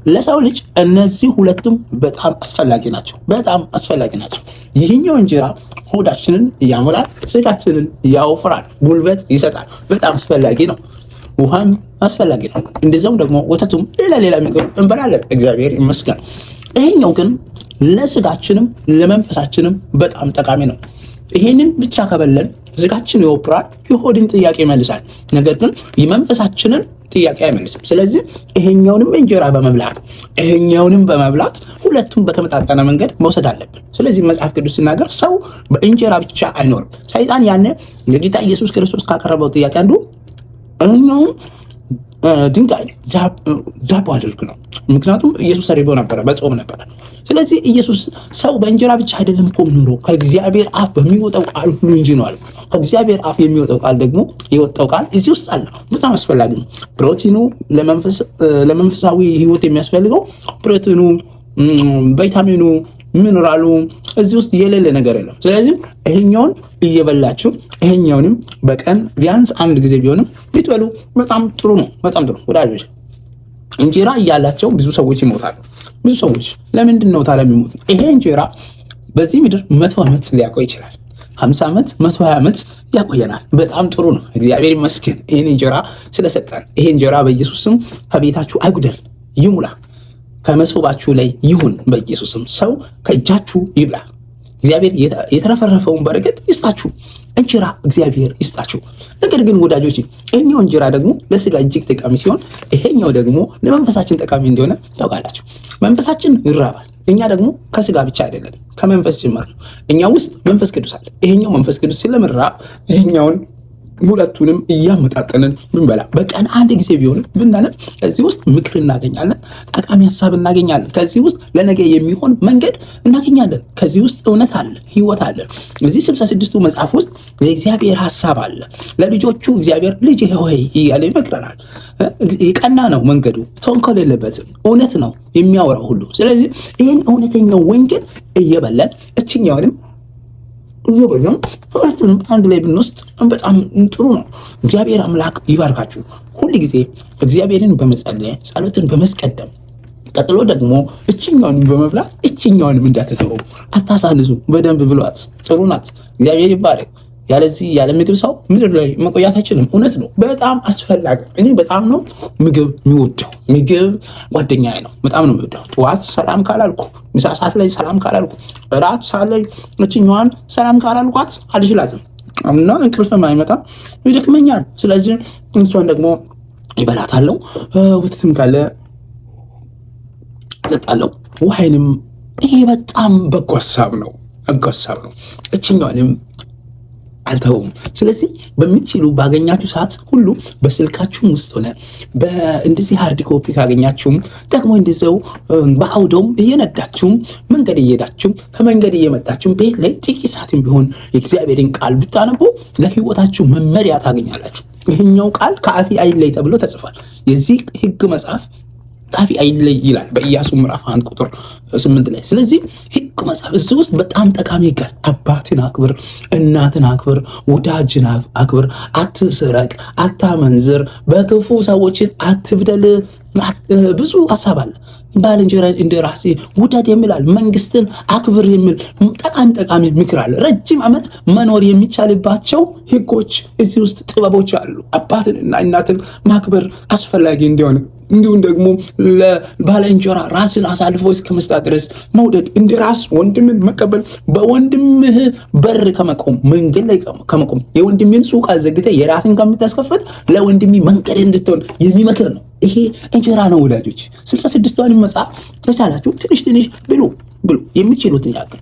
ለሰው ልጅ እነዚህ ሁለቱም በጣም አስፈላጊ ናቸው። ይህኛው እንጀራ ሆዳችንን ያሞላል፣ ስጋችንን ያወፍራል፣ ጉልበት ይሰጣል። በጣም አስፈላጊ ነው። ውሃም አስፈላጊ ነው። እንደዚያውም ደግሞ ወተቱም ሌላ ምግብ እንበላለን፣ እግዚአብሔር ይመስገን። ይሄኛው ግን ለስጋችንም ለመንፈሳችንም በጣም ጠቃሚ ነው። ይሄንን ብቻ ከበለን ስጋችን ይወፍራል፣ የሆድን ጥያቄ ይመልሳል። ነገር ግን የመንፈሳችንን ጥያቄ አይመልስም። ስለዚህ ይሄኛውንም እንጀራ በመብላት ሁለቱም በተመጣጠነ መንገድ መውሰድ አለብን። ስለዚህ መጽሐፍ ቅዱስ ሲናገር ሰው በእንጀራ ብቻ አይኖርም። ሰይጣን ያኔ የጌታ ኢየሱስ ክርስቶስ ካቀረበው ጥያቄ አንዱ እኛውም ድንጋይ ዳቦ አድርግ ነው። ምክንያቱም ኢየሱስ ተርቦ ነበረ፣ በጾም ነበረ። ስለዚህ ኢየሱስ ሰው በእንጀራ ብቻ አይደለም እኮ የሚኖረው ከእግዚአብሔር አፍ በሚወጣው ቃል ሁሉ እንጂ ነው አለ። ከእግዚአብሔር አፍ የሚወጣው ቃል ደግሞ የወጣው ቃል እዚህ ውስጥ አለ። በጣም አስፈላጊ ነው። ፕሮቲኑ ለመንፈሳዊ ህይወት የሚያስፈልገው ፕሮቲኑ፣ ቫይታሚኑ፣ ሚነራሉ እዚህ ውስጥ የሌለ ነገር የለም። ስለዚህ ይሄኛውን እየበላችሁ ይሄኛውንም በቀን ቢያንስ አንድ ጊዜ ቢሆንም ቢትበሉ በጣም ጥሩ ነው። በጣም ጥሩ ወዳጆች። እንጀራ እያላቸው ብዙ ሰዎች ይሞታሉ። ብዙ ሰዎች ለምንድን ነው ታዲያ የሚሞቱ? ይሄ እንጀራ በዚህ ምድር 100 ዓመት ሊያቆይ ይችላል። 50 ዓመት 120 ዓመት ያቆየናል። በጣም ጥሩ ነው። እግዚአብሔር ይመስገን ይሄን እንጀራ ስለሰጠን። ይሄ እንጀራ በኢየሱስም ከቤታችሁ አይጉደል፣ ይሙላ፣ ከመሶባችሁ ላይ ይሁን በኢየሱስም። ሰው ከእጃችሁ ይብላ። እግዚአብሔር የተረፈረፈውን በረከት ይስጣችሁ። እንጀራ እግዚአብሔር ይስጣችሁ። ነገር ግን ወዳጆች ይሄኛው እንጀራ ደግሞ ለስጋ እጅግ ጠቃሚ ሲሆን ይሄኛው ደግሞ ለመንፈሳችን ጠቃሚ እንደሆነ ታውቃላችሁ። መንፈሳችን ይራባል። እኛ ደግሞ ከስጋ ብቻ አይደለም ከመንፈስ ጭምር ነው። እኛ ውስጥ መንፈስ ቅዱስ አለ። ይሄኛው መንፈስ ቅዱስ ስለምራብ ይሄኛውን ሁለቱንም እያመጣጠንን ብንበላ በቀን አንድ ጊዜ ቢሆን ብናነብ ከዚህ ውስጥ ምክር እናገኛለን፣ ጠቃሚ ሀሳብ እናገኛለን። ከዚህ ውስጥ ለነገ የሚሆን መንገድ እናገኛለን። ከዚህ ውስጥ እውነት አለ፣ ህይወት አለ። እዚህ 66ቱ መጽሐፍ ውስጥ የእግዚአብሔር ሀሳብ አለ። ለልጆቹ እግዚአብሔር ልጅ ሆይ እያለ ይመክረናል። የቀና ነው መንገዱ፣ ተንኮል የለበትም፣ እውነት ነው የሚያወራው ሁሉ። ስለዚህ ይህን እውነተኛው ወንጌል እየበላን እችኛውንም እየበላን ሁለቱንም አንድ ላይ ብንወስድ በጣም ጥሩ ነው። እግዚአብሔር አምላክ ይባርካችሁ። ሁል ጊዜ እግዚአብሔርን በመጸለይ ጸሎትን በመስቀደም ቀጥሎ ደግሞ እችኛውንም በመብላት እችኛውንም እንዳትተው፣ አታሳንሱ። በደንብ ብሏት፣ ጥሩ ናት። እግዚአብሔር ይባረክ። ያለዚህ ያለ ምግብ ሰው ምድር ላይ መቆየት አይችልም። እውነት ነው። በጣም አስፈላጊ። እኔ በጣም ነው ምግብ የሚወደው። ምግብ ጓደኛዬ ነው። በጣም ነው የሚወደው። ጠዋት ሰላም ካላልኩ፣ ምሳ ሰዓት ላይ ሰላም ካላልኩ፣ እራት ሰዓት ላይ እችኛዋን ሰላም ካላልኳት አልችላትም እና እንቅልፍም አይመጣም፣ ይደክመኛል። ስለዚህ እሷን ደግሞ ይበላታለሁ። ወተትም ካለ እጠጣለሁ፣ ውሃይንም። ይሄ በጣም በጎ ሀሳብ ነው። እችኛዋንም አልተውም። ስለዚህ በምትችሉ ባገኛችሁ ሰዓት ሁሉ በስልካችሁም ውስጥ ሆነ እንደዚህ ሃርድ ኮፒ ካገኛችሁም ደግሞ እንደዚያው በአውዶም እየነዳችሁም መንገድ እየሄዳችሁም ከመንገድ እየመጣችሁም ቤት ላይ ጥቂት ሰዓትም ቢሆን የእግዚአብሔርን ቃል ብታነቡ ለሕይወታችሁ መመሪያ ታገኛላችሁ። ይህኛው ቃል ከአፌ አይለይ ተብሎ ተጽፏል። የዚህ ሕግ መጽሐፍ ከአፌ አይለይ ይላል በኢያሱ ምዕራፍ 1 ቁጥር 8 ላይ። ስለዚህ ሕግ መጽሐፍ እዚህ ውስጥ በጣም ጠቃሚ ይጋል። አባትን አክብር፣ እናትን አክብር፣ ወዳጅን አክብር፣ አትስረቅ፣ አታመንዝር፣ በክፉ ሰዎችን አትብደል። ብዙ ሀሳብ አለ። ባልንጀራን እንደ ራሴ ውደድ የሚላል፣ መንግስትን አክብር የሚል ጠቃሚ ምክር አለ። ረጅም ዓመት መኖር የሚቻልባቸው ሕጎች እዚህ ውስጥ ጥበቦች አሉ። አባትን እና እናትን ማክበር አስፈላጊ እንዲሆን እንዲሁም ደግሞ ለባልንጀራ ራስን አሳልፎ እስከ መስጠት ድረስ መውደድ፣ እንደ ራስ ወንድምን መቀበል፣ በወንድምህ በር ከመቆም መንገድ ላይ ከመቆም የወንድምን ሱቅ አዘግተህ የራስን ከምታስከፍት ለወንድሜ መንገድ እንድትሆን የሚመክር ነው። ይሄ እንጀራ ነው ወዳጆች። 66ቷን መጽሐፍ ከቻላችሁ ትንሽ ብሉ የምትችሉትን ያክል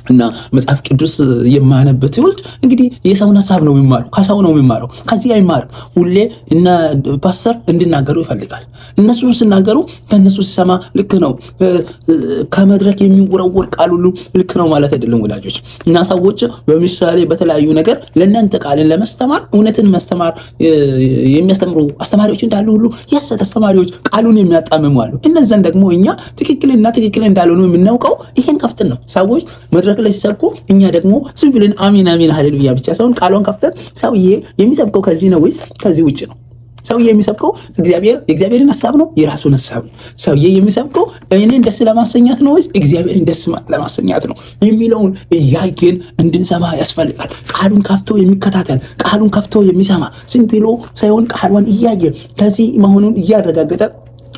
እና መጽሐፍ ቅዱስ የማያነብ ትውልድ እንግዲህ የሰውን ሀሳብ ነው የሚማረው፣ ከሰው ነው የሚማረው፣ ከዚህ አይማርም። ሁሌ እነ ፓስተር እንድናገሩ ይፈልጋል። እነሱ ሲናገሩ ከእነሱ ሲሰማ ልክ ነው፣ ከመድረክ የሚወረወር ቃል ሁሉ ልክ ነው ማለት አይደለም ወዳጆች። እና ሰዎች በምሳሌ በተለያዩ ነገር ለእናንተ ቃልን ለማስተማር እውነትን ማስተማር የሚያስተምሩ አስተማሪዎች እንዳሉ ሁሉ የሐሰት አስተማሪዎች ቃሉን የሚያጣምሙ አሉ። እነዛን ደግሞ እኛ ትክክል እንዳልሆኑ የምናውቀው ይሄን ከፍተን ነው። ሰዎች መድረክ ላይ ሲሰብኩ እኛ ደግሞ ዝም ብለን አሜን ሃሌሉያ ብቻ ሳይሆን ቃሏን ከፍተን ሰውዬ የሚሰብከው ከዚህ ነው ወይስ ከዚህ ውጭ ነው? ሰውዬ የሚሰብከው የእግዚአብሔርን ሀሳብ ነው፣ የራሱን ሀሳብ ነው። ሰውዬ የሚሰብከው እኔን ደስ ለማሰኛት ነው ወይስ እግዚአብሔርን ደስ ለማሰኛት ነው የሚለውን እያየን እንድንሰማ ያስፈልጋል። ቃሉን ከፍቶ የሚከታተል ቃሉን ከፍቶ የሚሰማ ዝም ብሎ ሳይሆን ቃሏን እያየ ከዚህ መሆኑን እያረጋገጠ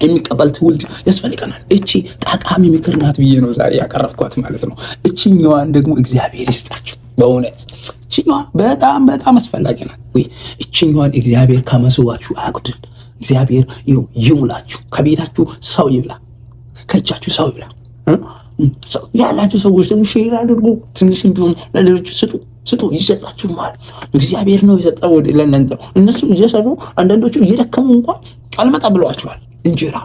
የሚቀበል ትውልድ ያስፈልገናል። እቺ ጠቃሚ ምክር ናት ብዬ ነው ዛሬ ያቀረብኳት ማለት ነው። እቺኛዋን ደግሞ እግዚአብሔር ይስጣችሁ። በእውነት እቺኛዋ በጣም በጣም አስፈላጊ ናት። ወይ እቺኛዋን እግዚአብሔር ከመስዋዕታችሁ አያጉድል። እግዚአብሔር ይሙላችሁ። ከቤታችሁ ሰው ይብላ፣ ከእጃችሁ ሰው ይብላ። ያላችሁ ሰዎች ደግሞ ሼር አድርጉ። ትንሽም ቢሆን ለሌሎች ስጡ፣ ይሰጣችኋል። እግዚአብሔር ነው የሰጠው ለእናንተ። እነሱ እየሰሩ አንዳንዶቹ እየደከሙ እንኳን አልመጣ ብለዋቸዋል። እንጀራ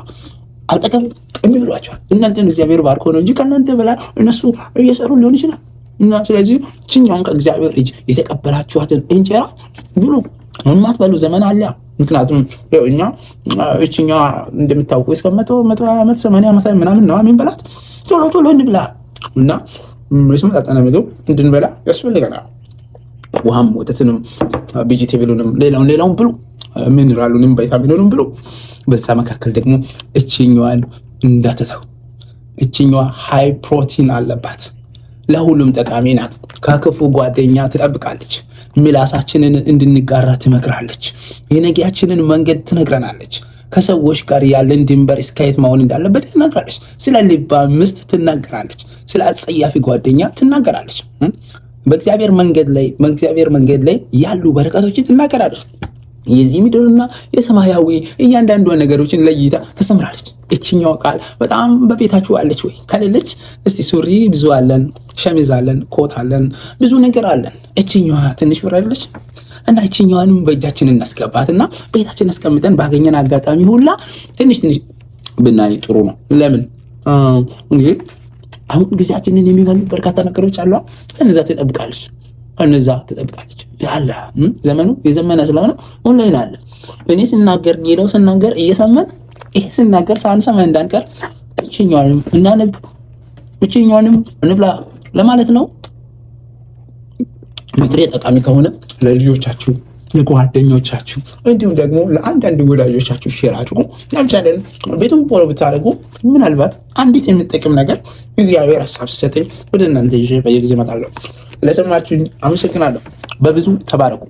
አልጠቀም ብሏቸዋል። እናንተን እግዚአብሔር ባርኮ ነው እንጂ ከእናንተ በላይ እነሱ እየሰሩ ሊሆን ይችላል። እና ስለዚህ እችኛውን ከእግዚአብሔር እጅ የተቀበላችኋትን እንጀራ ብሉ። የማትበሉ ዘመን አለ። ምክንያቱም እኛ እችኛ እንደምታውቁ እስከ 100 ዓመት 80 ዓመት ምናምን ነው የሚበላት። ቶሎ እንብላ እና የተመጣጠነ ምግብ እንድንበላ ያስፈልገናል። ውሃም ወተትንም ቬጂቴብሉንም ሌላውን ብሉ፣ ሚኒራሉንም ቫይታሚኑንም ብሉ። በዛ መካከል ደግሞ እችኛዋን እንዳትተው። እችኛዋ ሃይ ፕሮቲን አለባት፣ ለሁሉም ጠቃሚ ናት። ከክፉ ጓደኛ ትጠብቃለች። ምላሳችንን እንድንጋራ ትመክራለች። የነገያችንን መንገድ ትነግረናለች። ከሰዎች ጋር ያለን ድንበር እስከየት መሆን እንዳለበት ትነግራለች። ስለ ልባም ሚስት ትናገራለች። ስለ አጸያፊ ጓደኛ ትናገራለች። በእግዚአብሔር መንገድ ላይ ያሉ በረከቶችን ትናገራለች። የዚህ ምድርና የሰማያዊ እያንዳንዷን ነገሮችን ለይታ ተሰምራለች። እችኛው ቃል በጣም በቤታችሁ አለች ወይ? ከሌለች እስቲ ሱሪ ብዙ አለን፣ ሸሚዝ አለን፣ ኮት አለን፣ ብዙ ነገር አለን። እችኛዋ ትንሽ ብር አይደለች? እና እችኛዋንም በእጃችን እናስገባትና ቤታችን አስቀምጠን ባገኘን አጋጣሚ ሁላ ትንሽ ብናይ ጥሩ ነው። ለምን እንግዲህ አሁን ጊዜያችንን የሚበሉ በርካታ ነገሮች አሉ። እነዛ ትጠብቃለች ያለ ዘመኑ የዘመነ ስለሆነ ኦንላይን አለ። እኔ ስናገር ሌላው ስናገር እየሰማን ይሄ ስናገር ሳንሰማ እንዳንቀር እችኛዋንም እናንብ፣ እችኛዋንም እንብላ ለማለት ነው። ምክሬ ጠቃሚ ከሆነ ለልጆቻችሁ፣ ለጓደኞቻችሁ እንዲሁም ደግሞ ለአንዳንድ ወዳጆቻችሁ ሼር አድርጉ። ለምሳሌ ቤቱን ፎሎ ብታደርጉ ምናልባት አንዲት የምጠቅም ነገር እግዚአብሔር ሀሳብ ሲሰጠኝ ወደ እናንተ ይዤ በየጊዜ እመጣለሁ። ለሰማችሁኝ አመሰግናለሁ። በብዙ ተባረኩ።